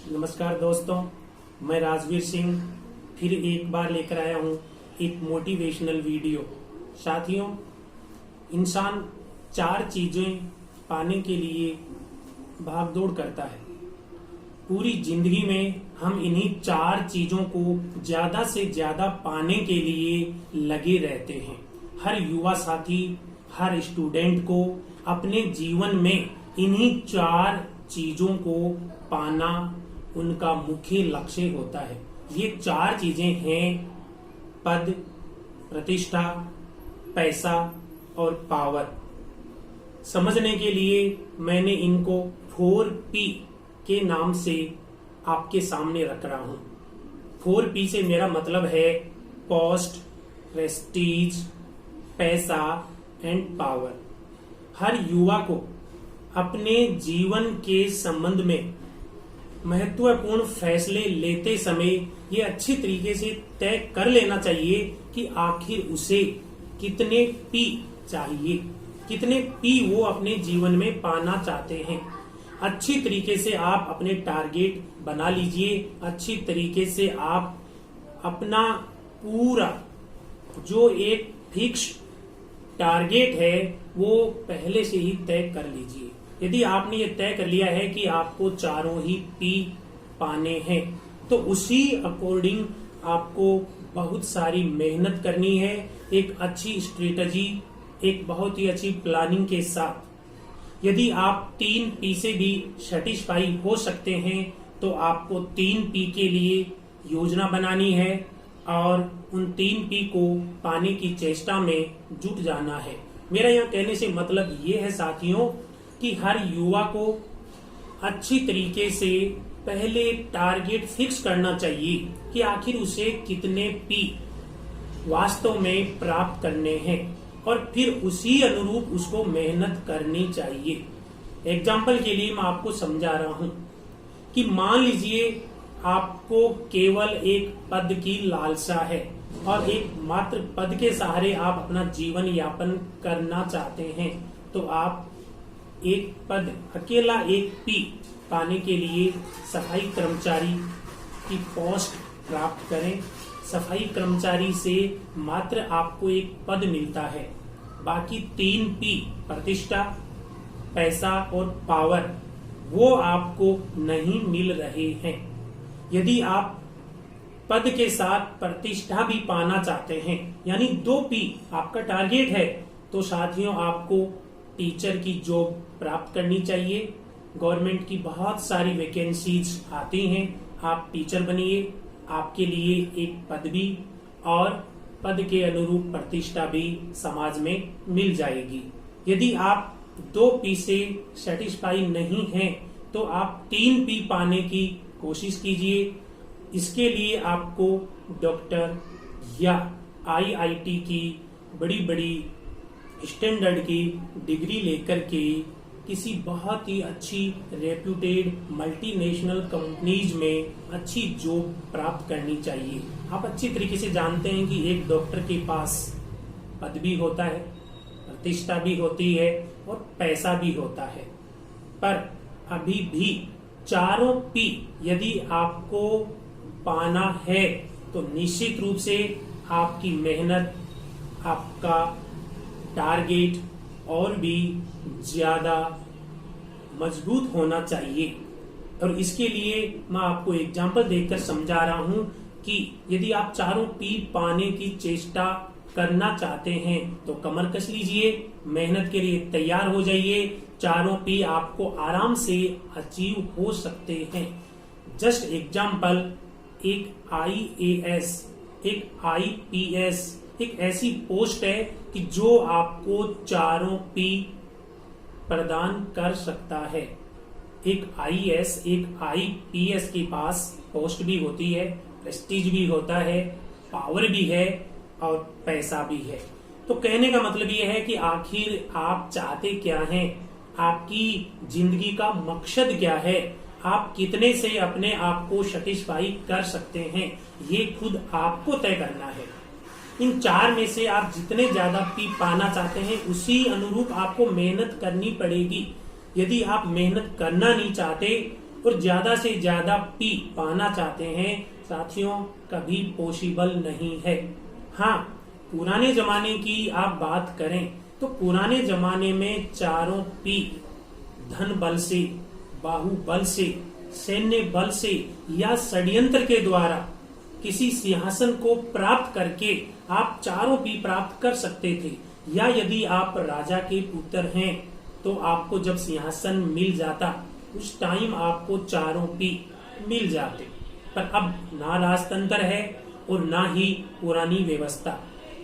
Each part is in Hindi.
नमस्कार दोस्तों, मैं राजवीर सिंह फिर एक बार लेकर आया हूँ एक मोटिवेशनल वीडियो। साथियों, इंसान 4 चीजें पाने के लिए भागदौड़ करता है। पूरी जिंदगी में हम इन्हीं 4 चीजों को ज्यादा से ज्यादा पाने के लिए लगे रहते हैं। हर युवा साथी, हर स्टूडेंट को अपने जीवन में इन्हीं 4 चीजों को पाना उनका मुख्य लक्ष्य होता है। ये 4 चीजें हैं पद, प्रतिष्ठा, पैसा और पावर। समझने के लिए मैंने इनको 4P के नाम से आपके सामने रख रहा हूं। 4P से मेरा मतलब है पोस्ट, प्रेस्टीज, पैसा एंड पावर। हर युवा को अपने जीवन के संबंध में महत्वपूर्ण फैसले लेते समय ये अच्छी तरीके से तय कर लेना चाहिए कि आखिर उसे कितने पी चाहिए, कितने पी वो अपने जीवन में पाना चाहते हैं। अच्छी तरीके से आप अपने टारगेट बना लीजिए। अच्छी तरीके से आप अपना पूरा जो एक फिक्स टारगेट है वो पहले से ही तय कर लीजिए। यदि आपने ये तय कर लिया है कि आपको चारों ही पी पाने हैं, तो उसी अकॉर्डिंग आपको बहुत सारी मेहनत करनी है। एक अच्छी स्ट्रेटजी, एक बहुत ही अच्छी प्लानिंग के साथ यदि आप 3P से भी सेटिस्फाई हो सकते हैं तो आपको 3P के लिए योजना बनानी है और उन 3P को पाने की चेष्टा में जुट जाना है। मेरा यहाँ कहने से मतलब ये है साथियों कि हर युवा को अच्छी तरीके से पहले टारगेट फिक्स करना चाहिए कि आखिर उसे कितने पी वास्तव में प्राप्त करने हैं और फिर उसी अनुरूप उसको मेहनत करनी चाहिए। एग्जाम्पल के लिए मैं आपको समझा रहा हूं कि मान लीजिए आपको केवल एक पद की लालसा है और एक मात्र पद के सहारे आप अपना जीवन यापन करना चाहते हैं, तो आप एक पद, अकेला एक पी पाने के लिए सफाई कर्मचारी की पोस्ट प्राप्त करें। सफाई कर्मचारी से मात्र आपको एक पद मिलता है, बाकी 3P प्रतिष्ठा, पैसा और पावर वो आपको नहीं मिल रहे हैं। यदि आप पद के साथ प्रतिष्ठा भी पाना चाहते हैं, यानी 2P आपका टारगेट है, तो साथियों आपको टीचर की जॉब प्राप्त करनी चाहिए। गवर्नमेंट की बहुत सारी वैकेंसीज आती हैं, आप टीचर बनिए, आपके लिए एक पद भी और पद के अनुरूप प्रतिष्ठा भी समाज में मिल जाएगी। यदि आप 2P से सेटिस्फाई नहीं हैं तो आप 3P पाने की कोशिश कीजिए। इसके लिए आपको डॉक्टर या IIT की बड़ी बड़ी स्टैंडर्ड की डिग्री लेकर के किसी बहुत ही अच्छी रेप्यूटेड मल्टीनेशनल कंपनीज में अच्छी जॉब प्राप्त करनी चाहिए। आप अच्छी तरीके से जानते हैं कि एक डॉक्टर के पास पद भी होता है, प्रतिष्ठा भी होती है और पैसा भी होता है, पर अभी भी चारों P यदि आपको पाना है तो निश्चित रूप से आपकी मेहनत, आपका टारगेट और भी ज्यादा मजबूत होना चाहिए। और इसके लिए मैं आपको एग्जांपल देकर समझा रहा हूं कि यदि आप चारों P पाने की चेष्टा करना चाहते हैं तो कमर कस लीजिए, मेहनत के लिए तैयार हो जाइए। चारों P आपको आराम से अचीव हो सकते हैं। जस्ट एग्जांपल, एक IAS, एक IPS एक ऐसी पोस्ट है कि जो आपको चारों P प्रदान कर सकता है। एक IAS, एक IPS के पास पोस्ट भी होती है, प्रेस्टीज भी होता है, पावर भी है और पैसा भी है। तो कहने का मतलब यह है कि आखिर आप चाहते क्या हैं, आपकी जिंदगी का मकसद क्या है, आप कितने से अपने आप को सेटिस्फाई कर सकते हैं, ये खुद आपको तय करना है। इन 4 में से आप जितने ज्यादा P पाना चाहते हैं उसी अनुरूप आपको मेहनत करनी पड़ेगी। यदि आप मेहनत करना नहीं चाहते और ज्यादा से ज्यादा पी पाना चाहते हैं साथियों, कभी पॉसिबल नहीं है। हाँ, पुराने जमाने की आप बात करें तो पुराने जमाने में चारों पी धन बल से, बाहुबल से, सैन्य बल से या षड्यंत्र के द्वारा किसी सिंहासन को प्राप्त करके आप चारों पी प्राप्त कर सकते थे। या यदि आप राजा के पुत्र हैं तो आपको जब सिंहासन मिल जाता उस टाइम आपको चारों पी मिल जाते। पर अब ना राजतंत्र है और ना ही पुरानी व्यवस्था।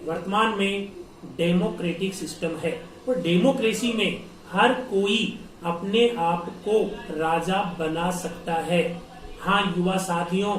वर्तमान में डेमोक्रेटिक सिस्टम है और डेमोक्रेसी में हर कोई अपने आप को राजा बना सकता है। हाँ युवा साथियों,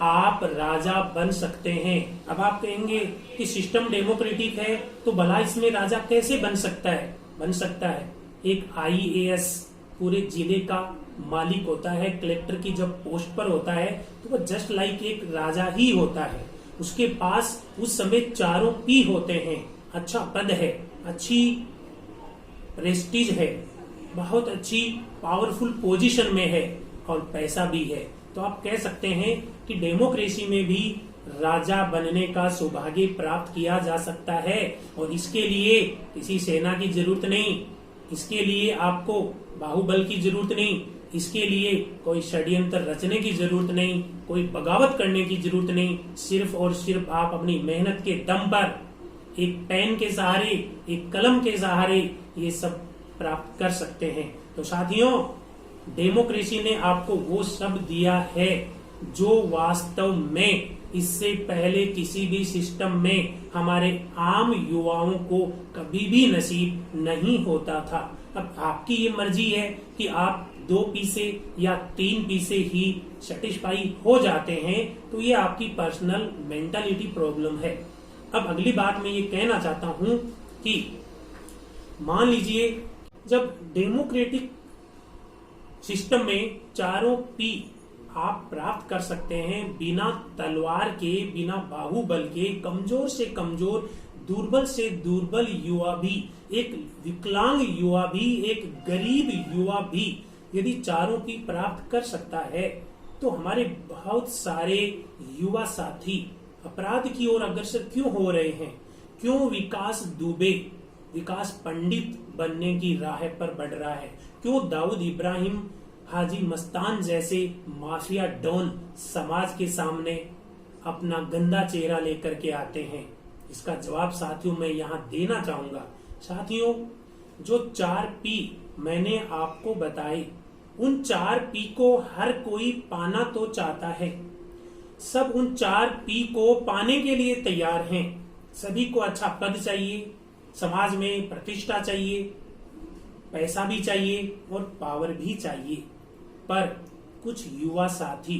आप राजा बन सकते हैं। अब आप कहेंगे कि सिस्टम डेमोक्रेटिक है तो भला इसमें राजा कैसे बन सकता है? बन सकता है। एक आईएएस पूरे जिले का मालिक होता है, कलेक्टर की जब पोस्ट पर होता है तो वह जस्ट लाइक एक राजा ही होता है। उसके पास उस समय चारों पी होते हैं। अच्छा पद है, अच्छी प्रेस्टीज है, बहुत अच्छी पावरफुल पोजीशन में है और पैसा भी है। तो आप कह सकते हैं कि डेमोक्रेसी में भी राजा बनने का सौभाग्य प्राप्त किया जा सकता है। और इसके लिए किसी सेना की जरूरत नहीं, इसके लिए आपको बाहुबल की जरूरत नहीं, इसके लिए कोई षड्यंत्र रचने की जरूरत नहीं, कोई बगावत करने की जरूरत नहीं। सिर्फ और सिर्फ आप अपनी मेहनत के दम पर एक पेन के सहारे, एक कलम के सहारे ये सब प्राप्त कर सकते हैं। तो साथियों, डेमोक्रेसी ने आपको वो सब दिया है जो वास्तव में इससे पहले किसी भी सिस्टम में हमारे आम युवाओं को कभी भी नसीब नहीं होता था। अब आपकी ये मर्जी है कि आप 2 पी से या 3 पी से ही सेटिस्फाई हो जाते हैं, तो ये आपकी पर्सनल मेंटालिटी प्रॉब्लम है। अब अगली बात मैं ये कहना चाहता हूं कि मान लीजिए जब डेमोक्रेटिक सिस्टम में चारों पी आप प्राप्त कर सकते हैं बिना तलवार के, बिना बाहुबल के, कमजोर से कमजोर, दुर्बल से दुर्बल युवा भी, एक विकलांग युवा भी, एक गरीब युवा भी यदि चारों पी प्राप्त कर सकता है तो हमारे बहुत सारे युवा साथी अपराध की ओर अग्रसर क्यों हो रहे हैं? क्यों विकास दुबे विकास पंडित बनने की राह पर बढ़ रहा है? क्यों दाऊद इब्राहिम, हाजी मस्तान जैसे माफिया डॉन समाज के सामने अपना गंदा चेहरा लेकर के आते हैं? इसका जवाब साथियों मैं यहाँ देना चाहूंगा। साथियों, जो 4 पी मैंने आपको बताए, उन 4 पी को हर कोई पाना तो चाहता है। सब उन 4 पी को पाने के लिए तैयार हैं। सभी को अच्छा पद चाहिए, समाज में प्रतिष्ठा चाहिए, पैसा भी चाहिए और पावर भी चाहिए। पर कुछ युवा साथी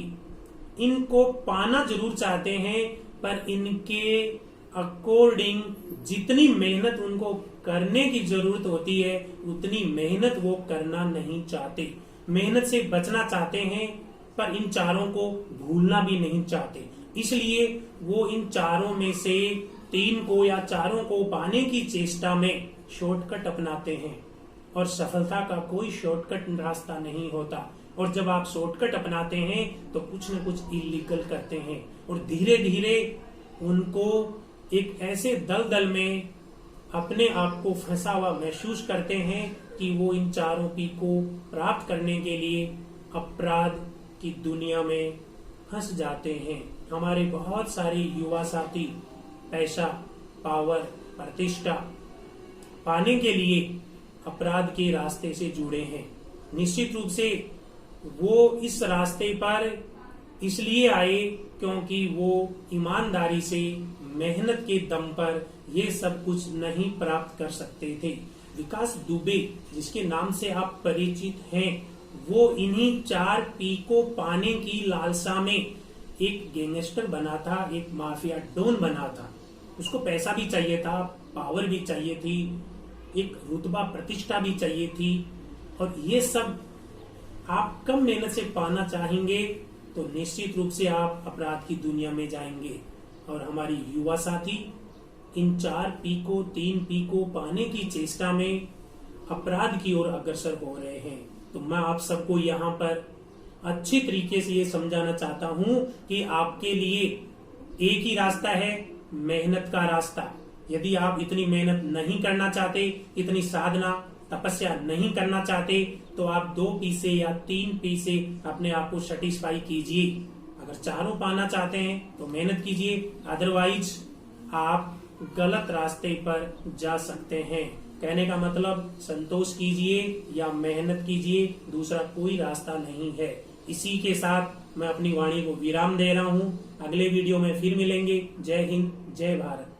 इनको पाना जरूर चाहते हैं, पर इनके अकॉर्डिंग जितनी मेहनत उनको करने की जरूरत होती है उतनी मेहनत वो करना नहीं चाहते। मेहनत से बचना चाहते हैं पर इन चारों को भूलना भी नहीं चाहते। इसलिए वो इन चारों में से 3 को या चारों को पाने की चेष्टा में शॉर्टकट अपनाते हैं। और सफलता का कोई शॉर्टकट रास्ता नहीं होता। और जब आप शॉर्टकट अपनाते हैं तो कुछ न कुछ इलीगल करते हैं और धीरे धीरे उनको एक ऐसे दलदल में अपने आप को फंसा हुआ महसूस करते हैं कि वो इन चारों पी को प्राप्त करने के लिए अपराध की दुनिया में फंस जाते हैं। हमारे बहुत सारे युवा साथी पैसा, पावर, प्रतिष्ठा पाने के लिए अपराध के रास्ते से जुड़े हैं। निश्चित रूप से वो इस रास्ते पर इसलिए आए क्योंकि वो ईमानदारी से, मेहनत के दम पर ये सब कुछ नहीं प्राप्त कर सकते थे। विकास दुबे जिसके नाम से आप परिचित हैं, वो इन्हीं 4 पी को पाने की लालसा में एक गैंगस्टर बना था, एक माफिया डॉन बना था। उसको पैसा भी चाहिए था, पावर भी चाहिए थी, एक रुतबा प्रतिष्ठा भी चाहिए थी। और ये सब आप कम मेहनत से पाना चाहेंगे तो निश्चित रूप से आप अपराध की दुनिया में जाएंगे। और हमारी युवा साथी इन 4 पी को, 3 पी को पाने की चेष्टा में अपराध की ओर अग्रसर हो रहे हैं। तो मैं आप सबको यहाँ पर अच्छी तरीके से ये समझाना चाहता हूं कि आपके लिए एक ही रास्ता है, मेहनत का रास्ता। यदि आप इतनी मेहनत नहीं करना चाहते, इतनी साधना तपस्या नहीं करना चाहते, तो आप 2 पी से या 3 पी से अपने आप को सेटिस्फाई कीजिए। अगर चारों पाना चाहते हैं तो मेहनत कीजिए, अदरवाइज आप गलत रास्ते पर जा सकते हैं। कहने का मतलब संतोष कीजिए या मेहनत कीजिए, दूसरा कोई रास्ता नहीं है। इसी के साथ मैं अपनी वाणी को विराम दे रहा हूं। अगले वीडियो में फिर मिलेंगे। जय हिंद, जय भारत।